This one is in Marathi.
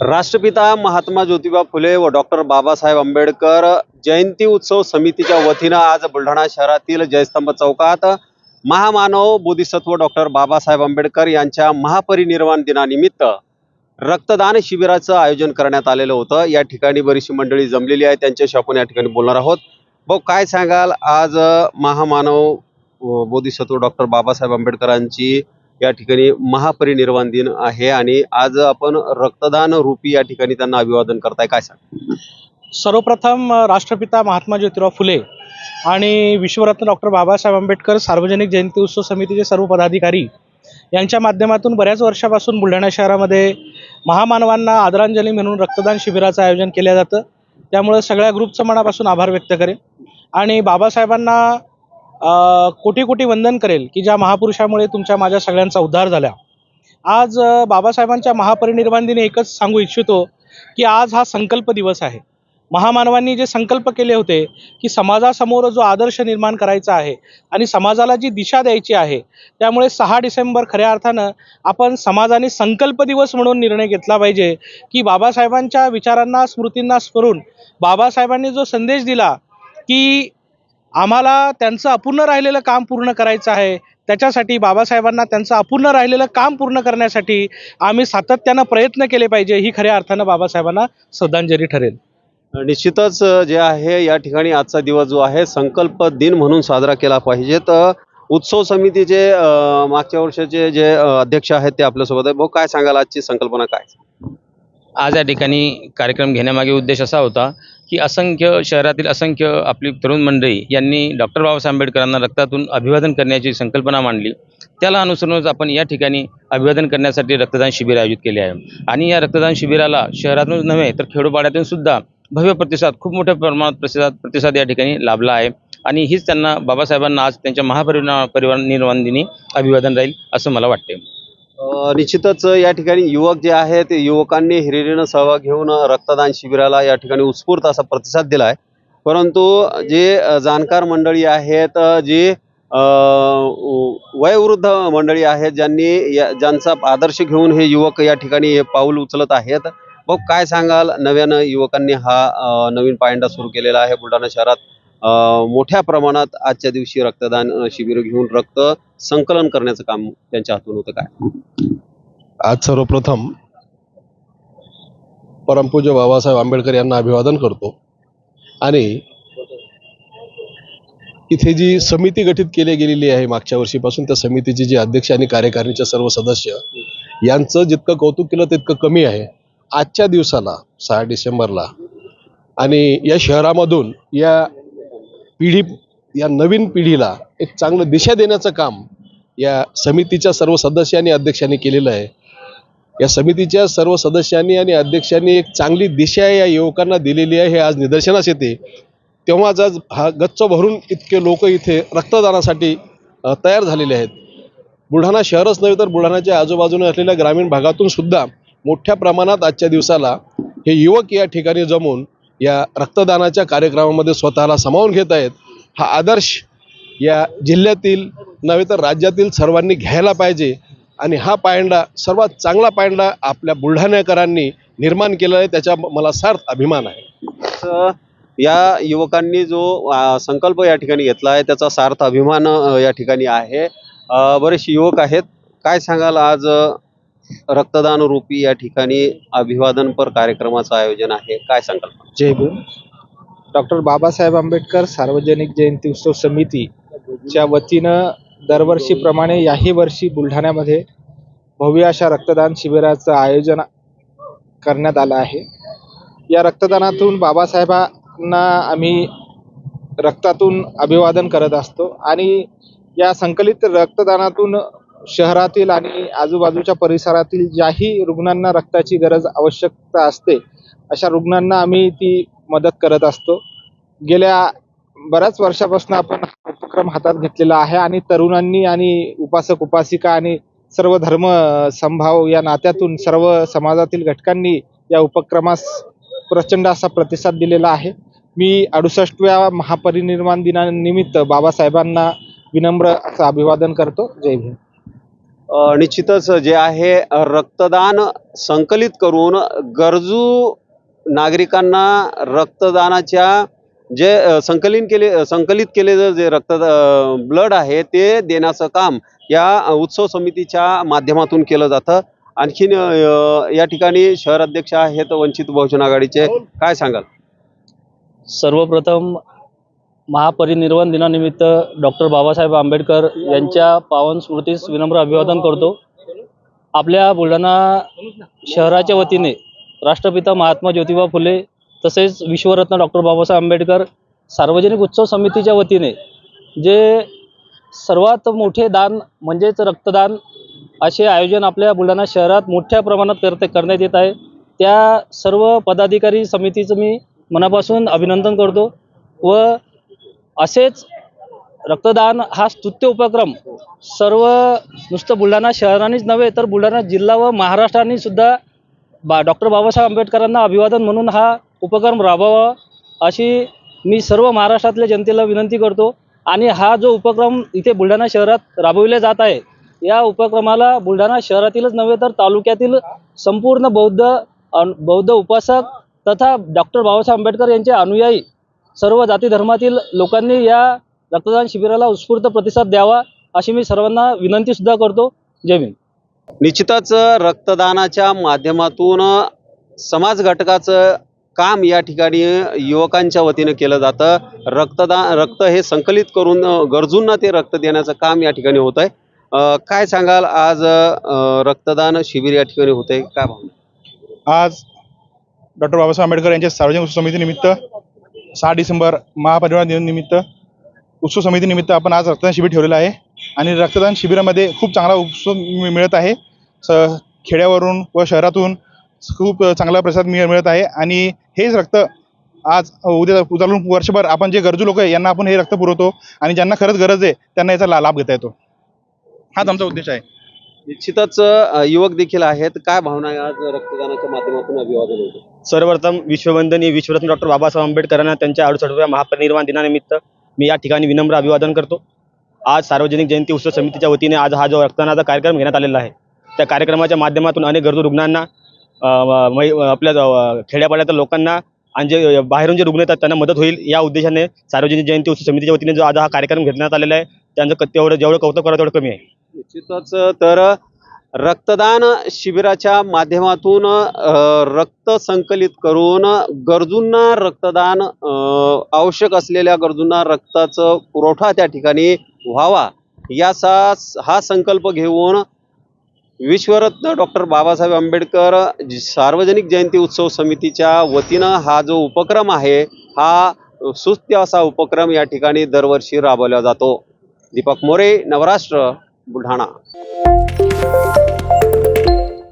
राष्ट्रपिता महात्मा ज्योतिबा फुले व डॉक्टर बाबासाहेब आंबेडकर जयंती उत्सव समितीच्या वतीनं आज बुलढाणा शहरातील जयस्तंभ चौकात महामानव बोधिसत्व डॉक्टर बाबासाहेब आंबेडकर यांच्या महापरिनिर्वाण दिनानिमित्त रक्तदान शिबिराचं आयोजन करण्यात आलेलं होतं। या ठिकाणी बरीचशी मंडळी जमलेली आहे, त्यांच्याशी आपण या ठिकाणी बोलणार आहोत। भाऊ, काय सांगाल, आज महामानव बोधिसत्व डॉक्टर बाबासाहेब आंबेडकरांची या ठिकाणी महापरिनिर्वाण दिन आहे आणि आज आपण रक्तदान रूपी या ठिकाणी त्यांना अभिवादन करताय, काय सांग? सर्वप्रथम राष्ट्रपिता महात्मा ज्योतिराव फुले आणि विश्वरत्न डॉक्टर बाबासाहेब आंबेडकर सार्वजनिक जयंती उत्सव समितीचे सर्व पदाधिकारी यांच्या माध्यमातून बऱ्याच वर्षापासून बुलढाणा शहरामध्ये महामानवांना आदरांजली म्हणून रक्तदान शिबिराचं आयोजन केलं जातं। त्यामुळे सगळ्या ग्रुपचं मनापासून आभार व्यक्त करेन आणि बाबासाहेबांना कोटी कोटी वंदन करेल की ज्या महापुरुषामुळे तुमच्या माझ्या सगळ्यांचा उद्धार झाला। आज बाबासाहेबांच्या महापरिनिर्वाण दिनी एकच सांगू इच्छितो की आज हा संकल्प दिवस आहे। महामानवांनी जे संकल्प केले होते की समाजासमोर जो आदर्श निर्माण करायचा आहे आणि समाजाला जी दिशा द्यायची आहे, त्यामुळे 6 डिसेंबर खऱ्या अर्थानं आपण समाजाने संकल्प दिवस म्हणून निर्णय घेतला पाहिजे की बाबासाहेबांच्या विचारांना स्मृतींना स्मरून बाबासाहेबांनी जो संदेश दिला की आम्हाला त्यांचं अपूर्ण राहिलेलं काम पूर्ण करायचं आहे, त्याच्यासाठी बाबासाहेबांना त्यांचं अपूर्ण राहिलेलं काम पूर्ण करण्यासाठी आम्ही सातत्यानं प्रयत्न केले पाहिजे, ही खऱ्या अर्थानं बाबासाहेबांना श्रद्धांजली ठरेल। निश्चितच जे आहे या ठिकाणी आजचा दिवस जो आहे संकल्प दिन म्हणून साजरा केला पाहिजे। तर उत्सव समितीचे मागच्या वर्षाचे जे अध्यक्ष आहेत ते आपल्यासोबत आहे। भाऊ, काय सांगाल, आजची संकल्पना काय? आज या ठिकाणी कार्यक्रम घेण्यामागे उद्देश असा होता की शहरातील असंख्य आपली तरुण मंडळी यांनी डॉक्टर बाबासाहेब आंबेडकरांना रक्तातून अभिवादन करण्याची संकल्पना मांडली। त्याला अनुसरूनच आपण या ठिकाणी अभिवादन करण्यासाठी रक्तदान शिबिर आयोजित केले आहे आणि या रक्तदान शिबिराला शहरातूनच नव्हे तर खेडोपाड्यातून सुद्धा भव्य प्रतिसाद, खूप मोठ्या प्रमाणात प्रतिसाद या ठिकाणी लाभला आहे आणि हीच त्यांना बाबासाहेबांना आज त्यांच्या महापरिनिर्वाण दिनी अभिवादन राहील असं मला वाटते। निश्चितच या ठिकाणी युवक जे आहेत, युवकांनी हिरिरीनं सहभाग घेऊन रक्तदान शिबिराला या ठिकाणी उत्स्फूर्त असा प्रतिसाद दिला आहे। परंतु जे जाणकार मंडळी आहेत, जी वयोवृद्ध मंडळी आहेत, ज्यांचा आदर्श घेऊन हे युवक या ठिकाणी हे पाऊल उचलत आहेत। मग काय सांगाल, नव्यानं युवकांनी हा नवीन पायंडा सुरू केलेला आहे बुलढाणा शहरात मोठ्या प्रमाणात आजच्या दिवशी रक्तदान शिबिर घेऊन रक्त संकलन करण्याचं काम त्यांच्या हातून होतं, काय? आज सर्वप्रथम परमपूज्य बाबासाहेब आंबेडकर यांना अभिवादन करतो आणि इथे जी समिती गठीत केली गेलेली आहे मागच्या वर्षीपासून, त्या समितीचे जे अध्यक्ष आणि कार्यकारिणीचे सर्व सदस्य यांचं जितकं कौतुक केलं तितकं कमी आहे। आजच्या दिवसाला 6 डिसेंबरला आणि या शहरामधून या नवीन पिढीला एक चांगलं दिशा देण्याचं काम या समितीच्या सर्व सदस्यांनी अध्यक्षांनी केलेलं आहे। या समितीच्या सर्व सदस्यांनी आणि अध्यक्षांनी एक चांगली दिशा या युवकांना दिलेली आहे, हे आज निदर्शनास येते। तेव्हाच आज हा गच्च भरून इतके लोक इथे रक्तदानासाठी तयार झालेले आहेत। बुलढाणा शहरच नव्हे तर बुलढाण्याच्या आजूबाजूने असलेल्या ग्रामीण भागातून सुद्धा मोठ्या प्रमाणात आजच्या दिवसाला हे युवक या ठिकाणी जमून या रक्तदानाच्या कार्यक्रमामध्ये स्वतःला सामावून घेत आहेत। हा आदर्श या जिल्ह्यातील नव्हे तर राज्यातील सर्वांनी घ्यायला पाहिजे आणि हा पायंडा सर्वात चांगला पायंडा आपल्या बुलढाणेकरांनी निर्माण केला आहे, त्याचा मला सार्थ अभिमान आहे। या युवकांनी जो संकल्प या ठिकाणी घेतला आहे त्याचा सार्थ अभिमान या ठिकाणी आहे। बरेचसे युवक आहेत, काय सांगाल, आज रक्तदान रूपी या ठिकाणी अभिवादनपर कार्यक्रमाचं आयोजन आहे, काय संकल्पना? जय भीम। डॉक्टर बाबासाहेब आंबेडकर सार्वजनिक जयंती उत्सव समितीच्या वतीनं दरवर्षीप्रमाणे याही वर्षी बुलढाण्यामध्ये भव्य अशा रक्तदान शिबिराचं आयोजन करण्यात आलं आहे। या रक्तदानातून बाबासाहेबांना आम्ही रक्तातून अभिवादन करत असतो आणि या संकलित रक्तदानातून शहरातील आणि आजूबाजूच्या परिसरातील ज्याही रुग्णांना रक्ताची गरज आवश्यकता असते अशा रुग्णांना आम्ही ती मदत करत असतो। गेल्या बऱ्याच वर्षापासून आपण उपक्रम हातात घेतलेला आहे आणि तरुणांनी आणि उपासक उपासिका आणि सर्व धर्म समभाव या नात्यातून सर्व समाजातील घटकांनी या उपक्रमास प्रचंड असा प्रतिसाद दिलेला आहे। मी 68व्या महापरिनिर्वाण दिनानिमित्त बाबासाहेबांना विनम्र असं अभिवादन करतो। जय भीम। निश्चितच जे आहे रक्तदान संकलित करून गरजू नागरिकांना रक्तदानाच्या जे संकलित केलेलं जे ब्लड आहे ते देण्याचं काम या उत्सव समितीच्या माध्यमातून केलं जातं. आणखीन या ठिकाणी शहर अध्यक्ष आहेत वंचित बहुजन आघाडीचे, काय सांगाल? सर्वप्रथम महापरिनिर्वाण दिनानिमित्त डॉक्टर बाबासाहेब आंबेडकर यांच्या पावन स्मृतीस विनम्र अभिवादन करतो. आपल्या बुलढाणा शहराच्या वतीने राष्ट्रपिता महात्मा ज्योतिबा फुले तसेच विश्वरत्न डॉक्टर बाबासाहेब आंबेडकर सार्वजनिक उत्सव समितीच्या वतीने जे सर्वात मोठे दान म्हणजेच रक्तदान असे आयोजन आपल्या बुलढाणा शहरात मोठ्या प्रमाणात करण्यात येत आहे. त्या सर्व पदाधिकारी समितीचं मी मनापासून अभिनंदन करतो व असेच रक्तदान हा स्तुत्य उपक्रम सर्व नुसतं बुलढाणा शहरानेच नव्हे तर बुलढाणा जिल्हा व महाराष्ट्राने सुद्धा डॉक्टर बाबासाहेब आंबेडकरांना अभिवादन म्हणून हा उपक्रम राबवावा अशी मी सर्व महाराष्ट्रातल्या जनतेला विनंती करतो. आणि हा जो उपक्रम इथे बुलढाणा शहरात राबविला जात आहे या उपक्रमाला बुलढाणा शहरातीलच नव्हे तर तालुक्यातील संपूर्ण बौद्ध उपासक तथा डॉक्टर बाबासाहेब आंबेडकर यांचे अनुयायी सर्व जाती धर्मातील लोकांनी या रक्तदान शिबिराला उत्स्फूर्त प्रतिसाद द्यावा अशी मी सर्वांना विनंती सुद्धा करतो. जय भीम. निश्चितच रक्तदानाच्या माध्यमातून समाज घटकाचं काम या ठिकाणी युवकांच्या वतीने केलं जातं. रक्त हे संकलित करून गरजूंना ते रक्त देण्याचं काम या ठिकाणी होत आहे. काय सांगाल, आज रक्तदान शिबिर या ठिकाणी होत आहे, काय भावना? आज डॉक्टर बाबासाहेब आंबेडकर यांच्या सार्वजनिक उत्सव समितीनिमित्त 6 डिसेंबर महापरिनिर्वाण दिनानिमित्त उत्सव समितीनिमित्त आपण आज रक्तदान शिबिर ठेवलेलं आहे. आणि रक्तदान शिबिरामध्ये खूप चांगला उत्सव मिळत आहे. खेड्यावरून व शहरातून खूप चांगला प्रतिसाद मिळत आहे. आणि हेच रक्त आज उद्यालून वर्षभर आपण जे गरजू लोक आहे यांना आपण हे रक्त पुरवतो आणि ज्यांना खरंच गरज आहे त्यांना याचा लाभ घेता येतो. हाच आमचा उद्देश आहे. निश्चितच युवक देखील आहेत, काय भावना आहे? आज रक्तदानाच्या माध्यमातून अभिवादन होतं. सर्वप्रथम विश्ववंदनीय विश्वरत्न डॉक्टर बाबासाहेब आंबेडकरांना त्यांच्या 68व्या महापरिनिर्वाण दिनानिमित्त मी या ठिकाणी विनम्र अभिवादन करतो. आज सार्वजनिक जयंती उत्सव समितीच्या वतीने आज हा जो रक्तदानाचा कार्यक्रम घेण्यात आलेला आहे त्या कार्यक्रमाच्या माध्यमातून अनेक गरजू रुग्णांना आपल्या खेड्यापाड्यातील लोकांना आणि जे बाहेरून जे रुग्ण येतात त्यांना मदत होईल या उद्देशाने सार्वजनिक जयंती उत्सव समितीच्या वतीने जो आज हा कार्यक्रम घेण्यात आलेला आहे त्यांचं जेवढं कौतुक करावं तेवढं कमी आहे. निश्चितच तर रक्तदान शिबिराच्या माध्यमातून रक्त संकलित करून गरजूंना रक्तदान आवश्यक असलेल्या गरजूंना रक्ताचा पुरवठा त्या ठिकाणी व्हावा हा संकल्प घेऊन विश्वरत्न डॉक्टर बाबासाहेब आंबेडकर सार्वजनिक जयंती उत्सव समितीच्या वतीनं हा जो उपक्रम आहे हा स्तुत्य असा उपक्रम या ठिकाणी दरवर्षी राबवला जातो. दीपक मोरे, नवराष्ट्र, बुलढाणा.